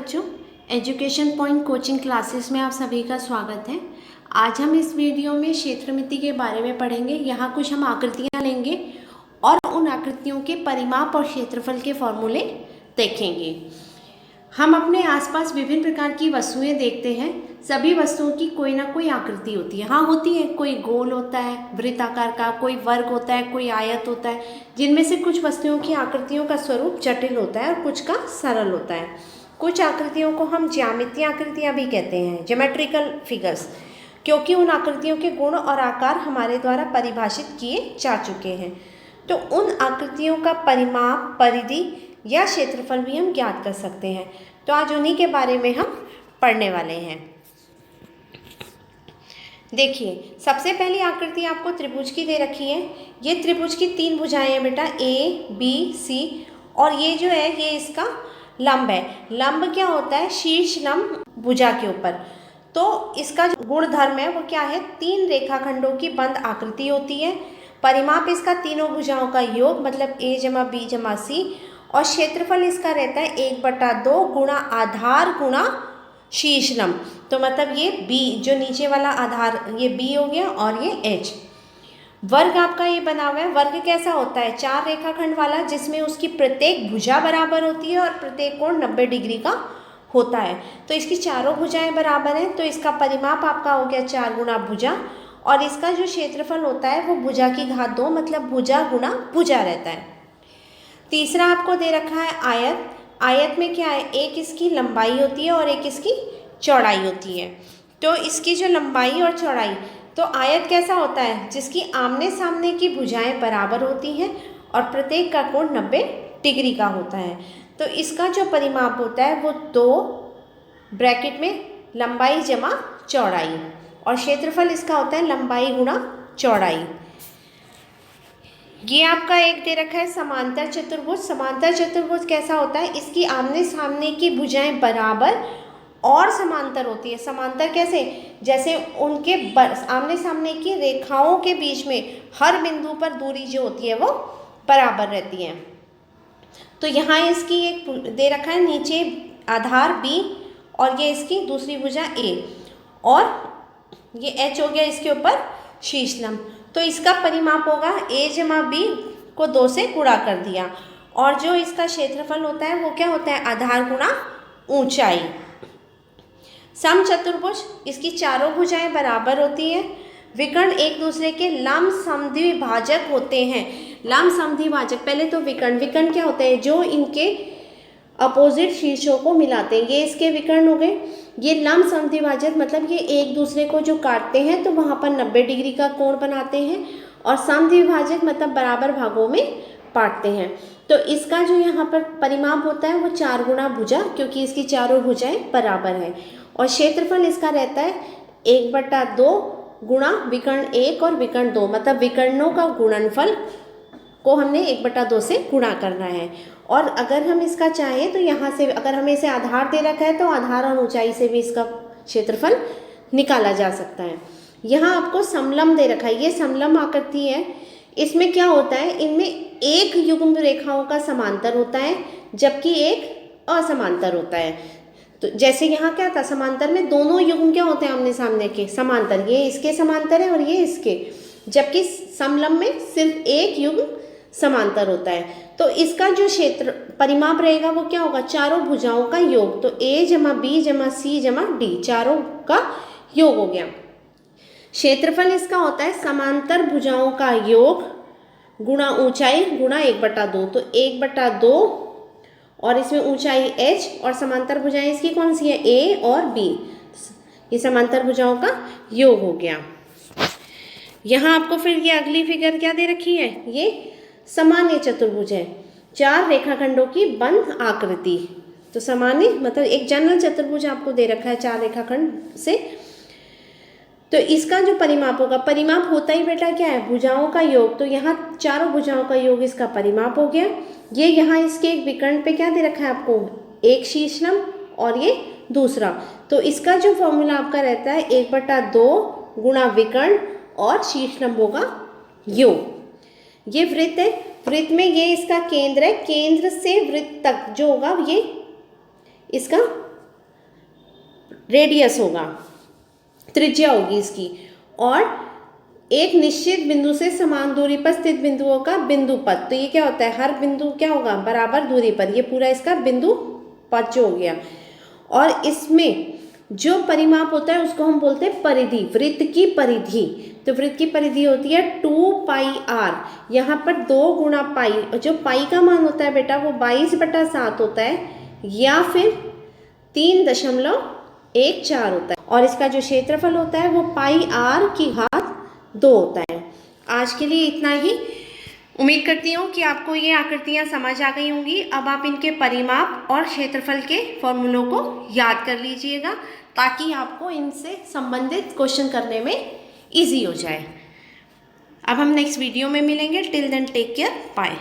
बच्चों, education point coaching classes में आप सभी का स्वागत है। आज हम इस वीडियो में क्षेत्रमिति के बारे में पढ़ेंगे। यहाँ कुछ हम आकृतियाँ लेंगे और उन आकृतियों के परिमाप और क्षेत्रफल के फॉर्मूले देखेंगे। हम अपने आसपास विभिन्न प्रकार की वस्तुएं देखते हैं। सभी वस्तुओं की कोई ना कोई आकृति होती है। हाँ, होती है, कोई गोल होता है वृत्ताकार का, कोई वर्ग होता है, कोई आयत होता है, जिनमें से कुछ वस्तुओं की आकृतियों का स्वरूप जटिल होता है और कुछ का सरल होता है। कुछ आकृतियों को हम ज्यामितीय आकृतियाँ भी कहते हैं, ज्योमेट्रिकल फिगर्स, क्योंकि उन आकृतियों के गुण और आकार हमारे द्वारा परिभाषित किए जा चुके हैं। तो उन आकृतियों का परिमाप, परिधि या क्षेत्रफल भी हम ज्ञात कर सकते हैं। तो आज उन्हीं के बारे में हम पढ़ने वाले हैं। देखिए, सबसे पहली आकृति आपको त्रिभुज की दे रखी है। ये त्रिभुज की तीन भुजाएं हैं बेटा, ए, बी, सी, और ये जो है ये इसका लंब है। लंब क्या होता है? शीर्ष लंब भुजा के ऊपर। तो इसका जो गुणधर्म है वो क्या है? तीन रेखाखंडों की बंद आकृति होती है। परिमाप इसका तीनों भुजाओं का योग, मतलब a जमा बी जमा सी, और क्षेत्रफल इसका रहता है 1/2 गुणा आधार गुणा शीर्ष लंब। तो मतलब ये b, जो नीचे वाला आधार, ये b हो गया, और ये h। वर्ग आपका ये बना हुआ है। वर्ग कैसा होता है? चार रेखाखंड वाला, जिसमें उसकी प्रत्येक भुजा बराबर होती है और प्रत्येक कोण 90 डिग्री का होता है। तो इसकी चारों भुजाएं बराबर हैं, तो इसका परिमाप आपका हो गया 4 गुणा भुजा, और इसका जो क्षेत्रफल होता है वो भुजा की घात 2, मतलब भुजा गुणा भुजा रहता है। तीसरा आपको दे रखा है आयत। आयत में क्या है? एक इसकी लंबाई होती है और एक इसकी चौड़ाई होती है। तो इसकी जो लंबाई और चौड़ाई, तो आयत कैसा होता है? जिसकी आमने सामने की भुजाएं बराबर होती हैं और प्रत्येक का कोण 90 डिग्री का होता है। तो इसका जो परिमाप होता है वो 2 ब्रैकेट में लंबाई जमा चौड़ाई, और क्षेत्रफल इसका होता है लंबाई गुणा चौड़ाई। ये आपका एक दे रखा है समांतर चतुर्भुज। समांतर चतुर्भुज कैसा होता है? इसकी आमने सामने की भुजाएं बराबर और समांतर होती है। समांतर कैसे? जैसे उनके आमने सामने की रेखाओं के बीच में हर बिंदु पर दूरी जो होती है वो बराबर रहती है। तो यहाँ इसकी एक दे रखा है, नीचे आधार b और ये इसकी दूसरी भुजा a, और ये h हो गया इसके ऊपर शीर्ष लंब। तो इसका परिमाप होगा a जमा b को 2 से गुणा कर दिया, और जो इसका क्षेत्रफल होता है वो क्या होता है? आधार गुणा ऊंचाई। समचतुर्भुज, इसकी चारों भुजाएं बराबर होती है। विकर्ण एक दूसरे के लंब समद्विभाजक होते हैं। लंब समद्विभाजक, पहले तो विकर्ण। विकर्ण क्या होता है? जो इनके अपोजिट शीर्षों को मिलाते हैं, ये इसके विकर्ण हो गए। ये लंब समद्विभाजक मतलब ये एक दूसरे को जो काटते हैं तो वहाँ पर 90 डिग्री का कोण बनाते हैं, और समद्विभाजक मतलब बराबर भागों में बांटते हैं। तो इसका जो यहाँ पर परिमाप होता है वो 4 गुणा भुजा, क्योंकि इसकी चारों भुजाएं बराबर हैं, और क्षेत्रफल इसका रहता है 1/2 गुणा विकर्ण 1 और विकर्ण 2, मतलब विकर्णों का गुणनफल को हमने 1/2 से गुणा करना है। और अगर हम इसका चाहें तो यहाँ से, अगर हमें इसे आधार दे रखा है तो आधार और ऊंचाई से भी इसका क्षेत्रफल निकाला जा सकता है। यहाँ आपको समलंब दे रखा है। ये समलंब आकृति है। इसमें क्या होता है? इनमें एक युग्म रेखाओं का समांतर होता है जबकि एक असमांतर होता है। तो जैसे यहाँ क्या था? समांतर में दोनों युग्म क्या होते हैं? आमने सामने के समांतर। ये इसके समांतर है और ये इसके, जबकि समलंब में सिर्फ एक युग्म समांतर होता है। तो इसका जो क्षेत्र परिमाप रहेगा वो क्या होगा? चारों भुजाओं का योग। तो a जमा बी जमा सी जमा डी, चारों का योग हो गया। क्षेत्रफल इसका होता है समांतर भुजाओं का योग गुणा ऊंचाई गुणा 1/2। तो 1/2, और इसमें ऊंचाई h, और समांतर भुजाएं इसकी कौन सी है? a और b। ये समांतर भुजाओं का योग हो गया। यहाँ आपको फिर ये अगली फिगर क्या दे रखी है? ये सामान्य चतुर्भुज है, 4 रेखाखंडों की बंद आकृति। तो सामान्य मतलब एक जनरल चतुर्भुज आपको दे रखा है 4 रेखाखंड से। तो इसका जो परिमाप होगा, परिमाप होता ही बेटा क्या है? भुजाओं का योग। तो यहाँ चारों भुजाओं का योग इसका परिमाप हो गया। ये यहाँ इसके एक विकर्ण पे क्या दे रखा है आपको? एक शीर्ष लंब और ये दूसरा। तो इसका जो फॉर्मूला आपका रहता है 1/2 गुणा विकर्ण और शीर्ष लंब होगा योग। ये वृत्त है। वृत्त में ये इसका केंद्र है। केंद्र से वृत्त तक जो होगा ये इसका रेडियस होगा, त्रिज्या होगी इसकी, और एक निश्चित बिंदु से समान दूरी पर स्थित बिंदुओं का बिंदु पथ। तो ये क्या होता है, हर बिंदु क्या होगा, बराबर दूरी पर, ये पूरा इसका बिंदु पथ जो हो गया। और इसमें जो परिमाप होता है उसको हम बोलते हैं परिधि, वृत्त की परिधि। तो वृत्त की परिधि होती है 2πr, यहाँ पर 2 गुणा पाई, जो पाई का मान होता है बेटा वो 22/7 होता है, या फिर 3.14 होता है, और इसका जो क्षेत्रफल होता है वो πr⁴ होता है। आज के लिए इतना ही। उम्मीद करती हूँ कि आपको ये आकृतियाँ समझ आ गई होंगी। अब आप इनके परिमाप और क्षेत्रफल के फॉर्मूलों को याद कर लीजिएगा, ताकि आपको इनसे संबंधित क्वेश्चन करने में इजी हो जाए। अब हम नेक्स्ट वीडियो में मिलेंगे। Till then take care, bye.